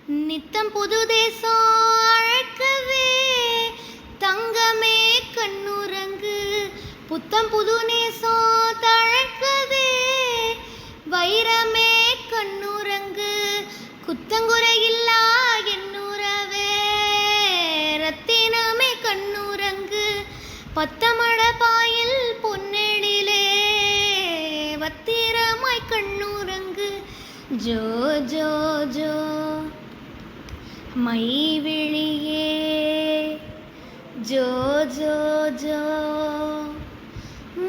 நித்தம் புது தேசம் அழைக்கவே தங்கமே கண்ணுறங்கு புத்தம் புது நேசம் தழைக்கவே வைரமே கண்ணுறங்கு குத்தங்குறையில்லா என்னுறவே ரத்தினமே கண்ணுறங்கு பத்தமழ பாயில் பொன்னெழிலே வத்திரமாய் கண்ணுறங்கு ஜோ ஜோ ஜோ மை விழியே ஜோ ஜோ ஜோ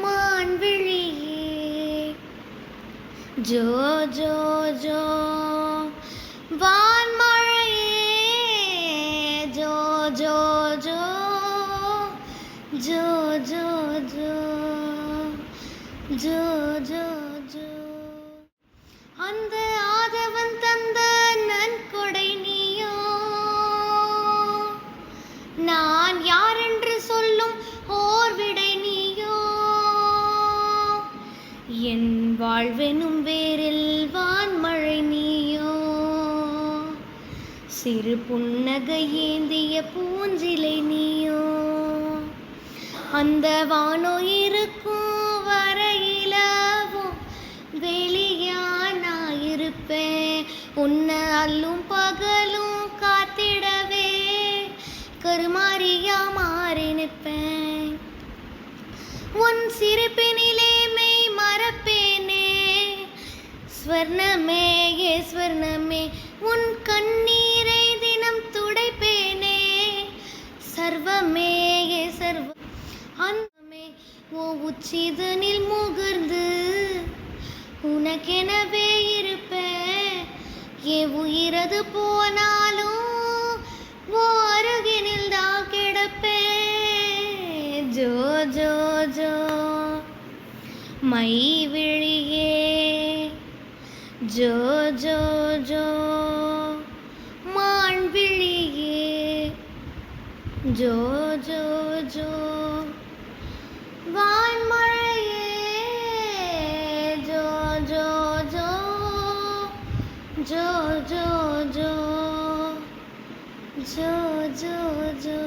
மான் விழியே ஜோ ஜோ ஜோ வான்மழையே ஜோ ஜோ ஜோ ஜோ ஜோ ஜோ ஜோ ஜோ ஜோ அந்த ஆதவன் தந்த நன்கொடை நீயோ நான் யாரென்று சொல்லும் ஓர் விடை நீயோ என் வாழ்வெனும் வேரில் வான்மழை நீயோ சிறு புன்னகை ஏந்திய பூஞ்சிலை நீயோ அந்த வானோ இருக்கும் வரையிலவும் வெளியானாயிருப்பேன் உன்னை அல்லும் பகலும் காத்திடவே கருமாரியா மாறி நிற்பேன் உன் சிரிப்பினிலே மெய் மறப்பேனே ஸ்வர்ணமே ஏ ஸ்வர்ணமே உன் கண்ணீரை தினம் துடைப்பேனே சர்வமே ஏ சர்வம் அந்தமே ஓ உச்சிதனில் முகர்ந்து உனக்கெனவே இருப்பேன் ஏ உயிரது போனாலும் ஓ அருகினில் தான் கிடப்பேன் ஜோ ஜோ ஜோ மை விழியே ஜோ ஜோ ஜோ மான் விழியே ஜோ ஜோ ஜோ வான்மழையே ஜோ ஜோ ஜோ ஜோ ஜோ ஜோ ஜோ ஜோ ஜோ